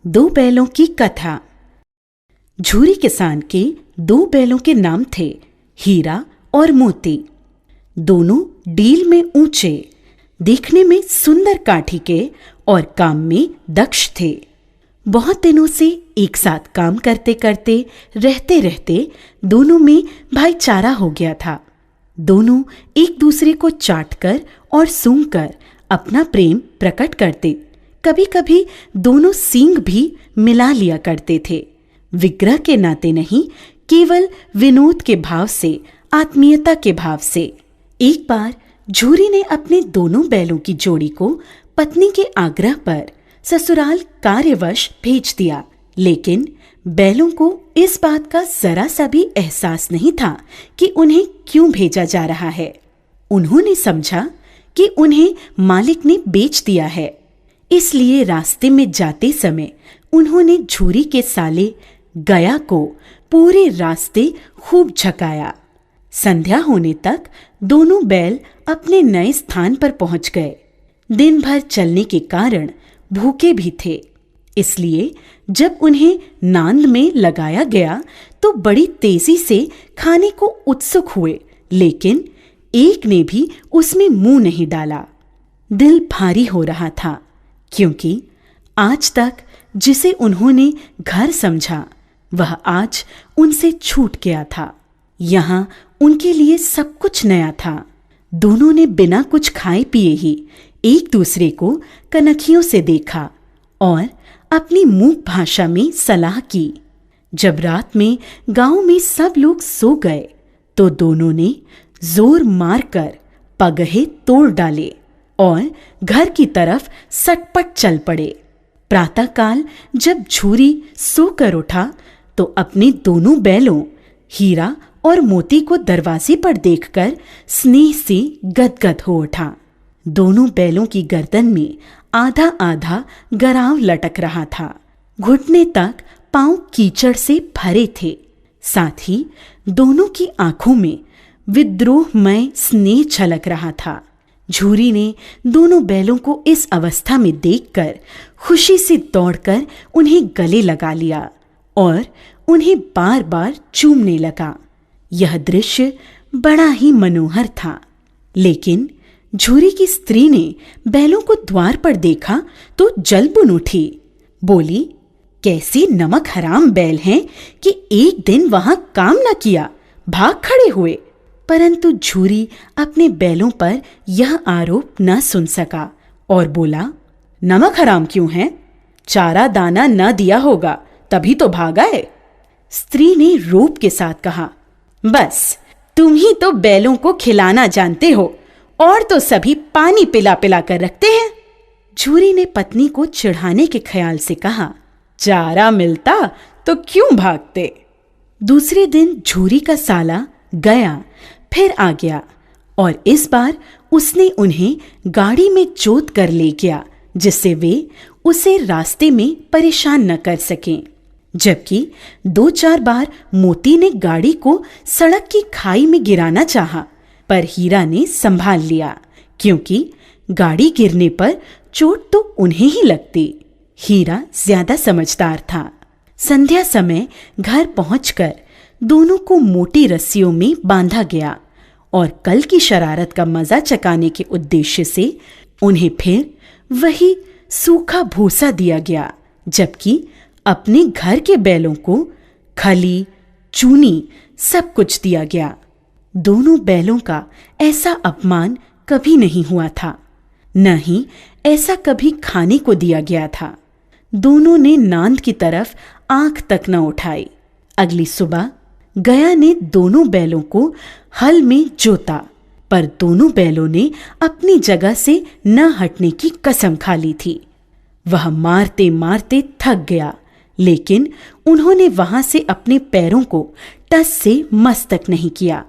दो बैलों की कथा। झूरी किसान के दो बैलों के नाम थे हीरा और मोती। दोनों डील में ऊंचे, देखने में सुंदर काठी के और काम में दक्ष थे। बहुत दिनों से एक साथ काम करते करते रहते रहते दोनों में भाईचारा हो गया था। दोनों एक दूसरे को चाटकर और सूंघकर अपना प्रेम प्रकट करते। कभी कभी दोनों सींग भी मिला लिया करते थे, विग्रह के नाते नहीं, केवल विनोद के भाव से, आत्मीयता के भाव से। एक बार झूरी ने अपने दोनों बैलों की जोड़ी को पत्नी के आग्रह पर ससुराल कार्यवश भेज दिया, लेकिन बैलों को इस बात का जरा सा भी एहसास नहीं था कि उन्हें क्यों भेजा जा रहा है। उन्होंने समझा कि उन्हें मालिक ने बेच दिया है, इसलिए रास्ते में जाते समय उन्होंने झूरी के साले गया को पूरे रास्ते खूब झकाया। संध्या होने तक दोनों बैल अपने नए स्थान पर पहुंच गए। दिन भर चलने के कारण भूखे भी थे, इसलिए जब उन्हें नांद में लगाया गया तो बड़ी तेजी से खाने को उत्सुक हुए, लेकिन एक ने भी उसमें मुंह नहीं डाला। दिल भारी हो रहा था, क्योंकि आज तक जिसे उन्होंने घर समझा वह आज उनसे छूट गया था। यहाँ उनके लिए सब कुछ नया था। दोनों ने बिना कुछ खाए पिए ही एक दूसरे को कनखियों से देखा और अपनी मूक भाषा में सलाह की। जब रात में गांव में सब लोग सो गए तो दोनों ने जोर मारकर पगहे तोड़ डाले और घर की तरफ सटपट चल पड़े। प्रातःकाल जब झूरी सोकर उठा तो अपने दोनों बैलों हीरा और मोती को दरवाजे पर देखकर स्नेह से गदगद हो उठा। दोनों बैलों की गर्दन में आधा आधा गराव लटक रहा था। घुटने तक पांव कीचड़ से भरे थे। साथ ही दोनों की आंखों में विद्रोहमय स्नेह झलक रहा था। झूरी ने दोनों बैलों को इस अवस्था में देखकर खुशी से दौड़कर उन्हें गले लगा लिया और उन्हें बार बार चूमने लगा। यह दृश्य बड़ा ही मनोहर था, लेकिन झूरी की स्त्री ने बैलों को द्वार पर देखा तो जलबुन उठी। बोली, कैसे नमक हराम बैल हैं कि एक दिन वहां काम न किया, भाग खड़े हुए। परंतु झूरी अपने बैलों पर यह आरोप न सुन सका और बोला, नमक हराम क्यों है? चारा दाना न दिया होगा, तभी तो भाग आए। स्त्री ने रोब के साथ कहा, बस तुम ही तो बैलों को खिलाना जानते हो, और तो सभी पानी पिला पिला कर रखते हैं। झूरी ने पत्नी को चिढ़ाने के ख्याल से कहा, चारा मिलता तो क्यों भागते। दूसरे दिन झूरी का साला गया फिर आ गया और इस बार उसने उन्हें गाड़ी में जोत कर ले गया, जिससे वे उसे रास्ते में परेशान न कर सकें। जबकि 2-4 बार मोती ने गाड़ी को सड़क की खाई में गिराना चाहा, पर हीरा ने संभाल लिया, क्योंकि गाड़ी गिरने पर चोट तो उन्हें ही लगती। हीरा ज्यादा समझदार था। संध्या समय घर पहुंचकर दोनों को मोटी रस्सियों में बांधा गया और कल की शरारत का मजा चकाने के उद्देश्य से उन्हें फिर वही सूखा भूसा दिया गया, जबकि अपने घर के बैलों को खली, चूनी सब कुछ दिया गया। दोनों बैलों का ऐसा अपमान कभी नहीं हुआ था, न ही ऐसा कभी खाने को दिया गया था। दोनों ने नांद की तरफ आंख तक न उठाई। अगली सुबह गया ने दोनों बैलों को हल में जोता, पर दोनों बैलों ने अपनी जगह से न हटने की कसम खा ली थी। वह मारते मारते थक गया, लेकिन उन्होंने वहां से अपने पैरों को टस से मस तक नहीं किया।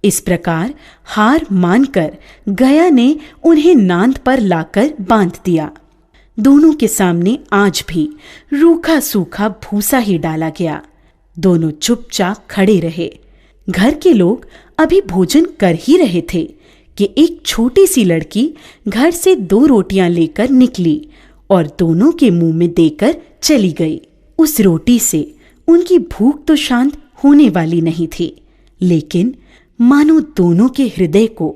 इस प्रकार हार मानकर गया ने उन्हें नांद पर लाकर बांध दिया। दोनों के सामने आज भी रूखा सूखा भूसा ही डाला गया। दोनों चुपचाप खड़े रहे। घर के लोग अभी भोजन कर ही रहे थे कि एक छोटी सी लड़की घर से 2 रोटियां लेकर निकली और दोनों के मुंह में देकर चली गई। उस रोटी से उनकी भूख तो शांत होने वाली नहीं थी, लेकिन मानो दोनों के हृदय को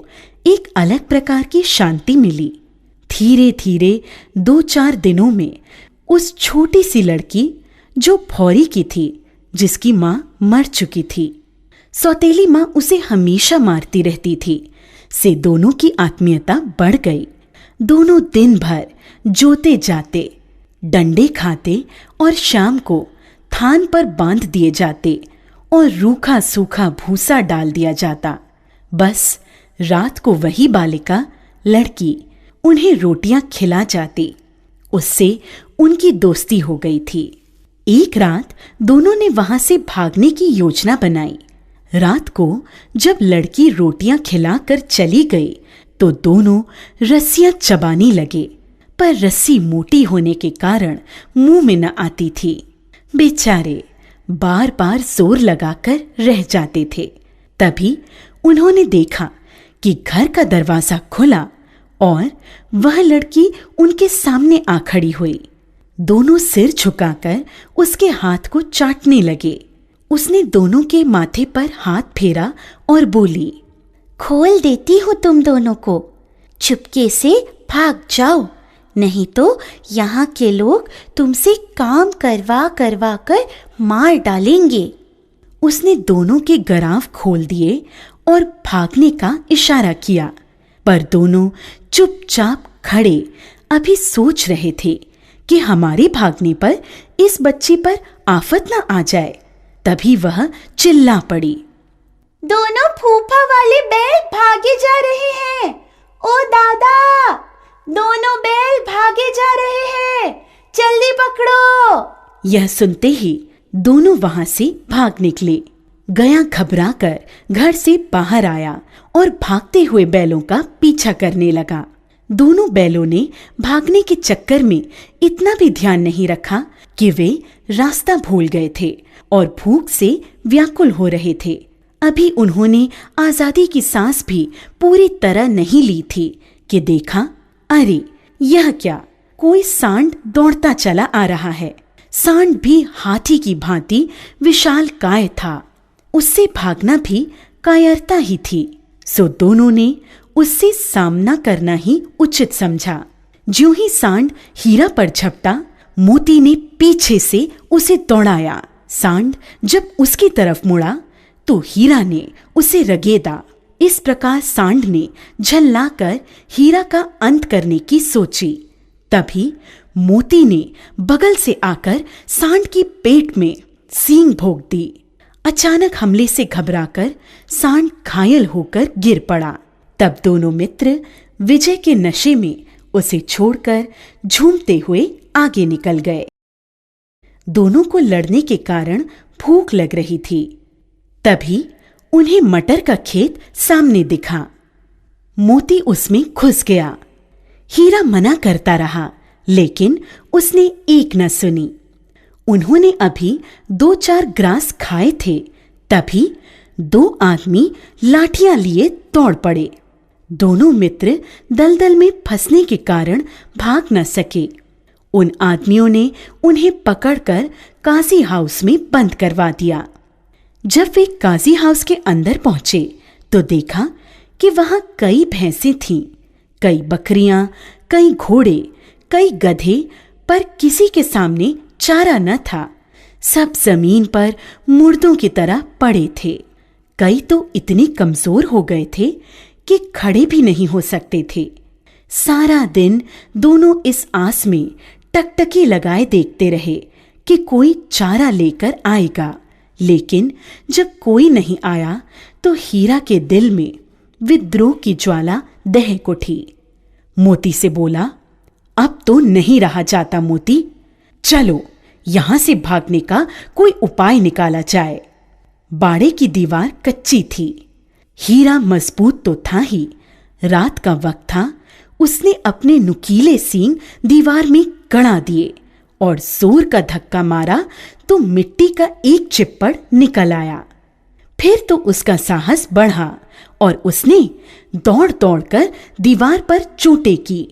एक अलग प्रकार की शांति मिली। धीरे धीरे 2-4 दिनों में उस छोटी सी लड़की जो भौरी की थी, जिसकी माँ मर चुकी थी, सौतेली माँ उसे हमेशा मारती रहती थी, से दोनों की आत्मीयता बढ़ गई। दोनों दिन भर जोते जाते, डंडे खाते और शाम को थान पर बांध दिए जाते और रूखा सूखा भूसा डाल दिया जाता। बस रात को वही बालिका लड़की उन्हें रोटियां खिला जाती। उससे उनकी दोस्ती हो गई थी। एक रात दोनों ने वहां से भागने की योजना बनाई। रात को जब लड़की रोटियां खिलाकर चली गई तो दोनों रस्सियां चबाने लगे, पर रस्सी मोटी होने के कारण मुंह में न आती थी। बेचारे बार बार जोर लगाकर रह जाते थे। तभी उन्होंने देखा कि घर का दरवाजा खुला और वह लड़की उनके सामने आ खड़ी हुई। दोनों सिर झुकाकर उसके हाथ को चाटने लगे। उसने दोनों के माथे पर हाथ फेरा और बोली, खोल देती हूँ तुम दोनों को, चुपके से भाग जाओ, नहीं तो यहाँ के लोग तुमसे काम करवा करवा कर मार डालेंगे। उसने दोनों के गराव खोल दिए और भागने का इशारा किया, पर दोनों चुपचाप खड़े अभी सोच रहे थे कि हमारे भागने पर इस बच्ची पर आफत न आ जाए। तभी वह चिल्ला पड़ी, दोनों फूफा वाले बैल भागे जा रहे हैं। ओ दादा, दोनों बैल भागे जा रहे हैं, जल्दी पकड़ो। यह सुनते ही दोनों वहां से भाग निकले। गया घबराकर घर से बाहर आया और भागते हुए बैलों का पीछा करने लगा। दोनों बैलों ने भागने के चक्कर में इतना भी ध्यान नहीं रखा कि वे रास्ता भूल गए थे और भूख से व्याकुल हो रहे थे। अभी उन्होंने आजादी की सांस भी पूरी तरह नहीं ली थी कि देखा, अरे यह क्या, कोई सांड दौड़ता चला आ रहा है। सांड भी हाथी की भांति विशालकाय था। उससे भागना भी कायरता ही थी। सो दोनों ने उससे सामना करना ही उचित समझा। ज्यों ही सांड हीरा पर झपटा, मोती ने पीछे से उसे दौड़ाया। सांड जब उसकी तरफ मुड़ा तो हीरा ने उसे रगेदा। इस प्रकार सांड ने झल्लाकर हीरा का अंत करने की सोची। तभी मोती ने बगल से आकर सांड की पेट में सींग भोंक दी। अचानक हमले से घबराकर सांड घायल होकर गिर पड़ा। तब दोनों मित्र विजय के नशे में उसे छोड़कर झूमते हुए आगे निकल गए। दोनों को लड़ने के कारण भूख लग रही थी। तभी उन्हें मटर का खेत सामने दिखा। मोती उसमें घुस गया। हीरा मना करता रहा, लेकिन उसने एक न सुनी। उन्होंने अभी 2-4 ग्रास खाए थे। तभी 2 आदमी लाठियां लिए दौड़ पड़े। दोनों मित्र दलदल में फंसने के कारण भाग न सके। उन आदमियों ने उन्हें पकड़कर काजी हाउस में बंद करवा दिया। जब वे काजी हाउस के अंदर पहुंचे तो देखा कि वहां कई भैंसें थीं, कई बकरियां, कई घोड़े, कई गधे, पर किसी के सामने चारा न था। सब जमीन पर मुर्दों की तरह पड़े थे। कई तो इतने कमजोर हो गए थे कि खड़े भी नहीं हो सकते थे। सारा दिन दोनों इस आस में टकटकी लगाए देखते रहे कि कोई चारा लेकर आएगा, लेकिन जब कोई नहीं आया तो हीरा के दिल में विद्रोह की ज्वाला दहक उठी। मोती से बोला, अब तो नहीं रहा जाता मोती, चलो यहां से भागने का कोई उपाय निकाला जाए। बाड़े की दीवार कच्ची थी। हीरा मजबूत तो था ही, रात का वक्त था। उसने अपने नुकीले सींग दीवार में गड़ा दिए और जोर का धक्का मारा तो मिट्टी का एक चिप्पड़ निकल आया। फिर तो उसका साहस बढ़ा और उसने दौड़ दौड़कर दीवार पर चोटें की।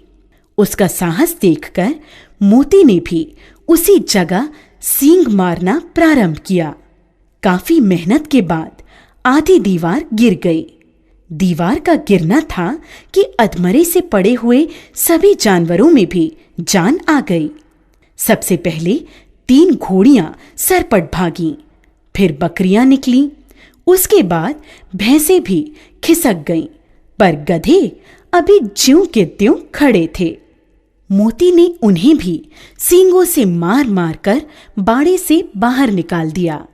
उसका साहस देखकर मोती ने भी उसी जगह सींग मारना प्रारंभ किया। काफी मेहनत के बाद आधी दीवार गिर गई। दीवार का गिरना था कि अधमरे से पड़े हुए सभी जानवरों में भी जान आ गई। सबसे पहले 3 घोड़ियां सरपट भागीं, फिर बकरियां निकलीं, उसके बाद भैंसें भी खिसक गईं, पर गधे अभी ज्यों के त्यों खड़े थे। मोती ने उन्हें भी सींगों से मार मार कर बाड़े से बाहर निकाल दिया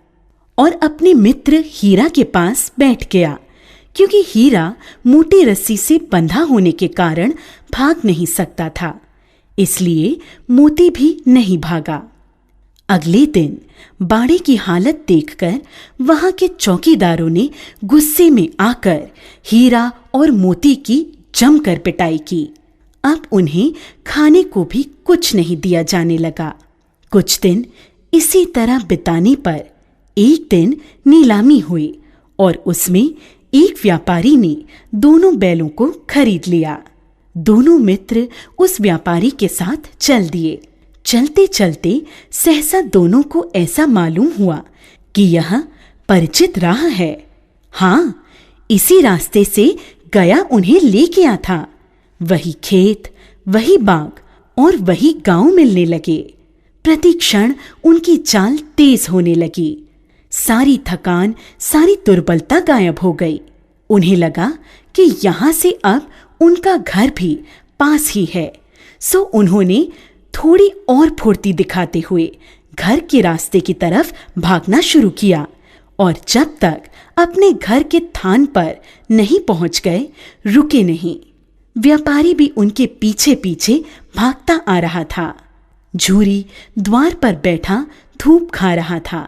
और अपने मित्र हीरा के पास बैठ गया, क्योंकि हीरा मोटी रस्सी से बंधा होने के कारण भाग नहीं सकता था, इसलिए मोती भी नहीं भागा। अगले दिन बाड़े की हालत देखकर वहां के चौकीदारों ने गुस्से में आकर हीरा और मोती की जमकर पिटाई की। अब उन्हें खाने को भी कुछ नहीं दिया जाने लगा। कुछ दिन इसी तरह बिताने पर एक दिन नीलामी हुई और उसमें एक व्यापारी ने दोनों बैलों को खरीद लिया। दोनों मित्र उस व्यापारी के साथ चल दिए। चलते चलते सहसा दोनों को ऐसा मालूम हुआ कि यह परिचित राह है। हाँ, इसी रास्ते से गया उन्हें ले गया था। वही खेत, वही बाग और वही गांव मिलने लगे। प्रति क्षण उनकी चाल तेज होने लगी। सारी थकान, सारी दुर्बलता गायब हो गई। उन्हें लगा कि यहां से अब उनका घर भी पास ही है, सो उन्होंने थोड़ी और फुर्ती दिखाते हुए घर के रास्ते की तरफ भागना शुरू किया और जब तक अपने घर के थान पर नहीं पहुंच गए, रुके नहीं। व्यापारी भी उनके पीछे पीछे भागता आ रहा था। झूरी द्वार पर बैठा धूप खा रहा था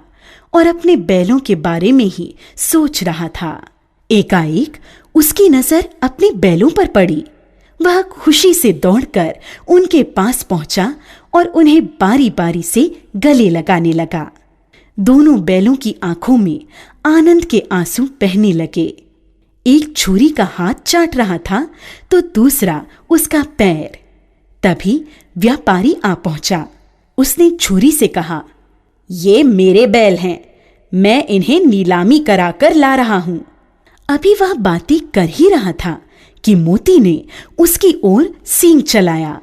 और अपने बैलों के बारे में ही सोच रहा था। एकाएक उसकी नजर अपने बैलों पर पड़ी। वह खुशी से दौड़कर उनके पास पहुंचा और उन्हें बारी बारी से गले लगाने लगा। दोनों बैलों की आंखों में आनंद के आंसू बहने लगे। एक छुरी का हाथ चाट रहा था तो दूसरा उसका पैर। तभी व्यापारी आ पहुंचा। उसने छुरी से कहा, ये मेरे बैल हैं, मैं इन्हें नीलामी कराकर ला रहा हूं। अभी वह बातें कर ही रहा था कि मोती ने उसकी ओर सींग चलाया।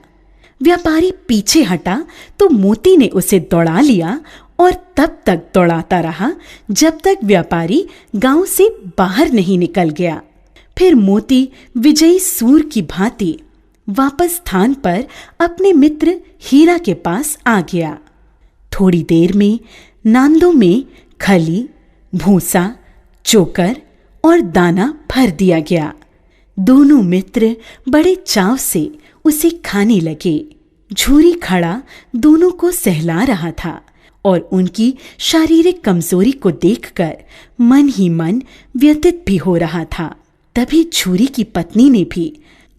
व्यापारी पीछे हटा तो मोती ने उसे दौड़ा लिया और तब तक दौड़ाता रहा जब तक व्यापारी गांव से बाहर नहीं निकल गया। फिर मोती विजयी सूर की भांति वापस स्थान पर अपने मित्र हीरा के पास आ गया। थोड़ी देर में नांदों में खली, भूसा, चोकर और दाना भर दिया गया। दोनों मित्र बड़े चाव से उसे खाने लगे। झूरी खड़ा दोनों को सहला रहा था और उनकी शारीरिक कमजोरी को देखकर मन ही मन व्यथित भी हो रहा था। तभी झूरी की पत्नी ने भी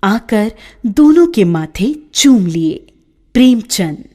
आकर दोनों के माथे चूम लिए। प्रेमचंद।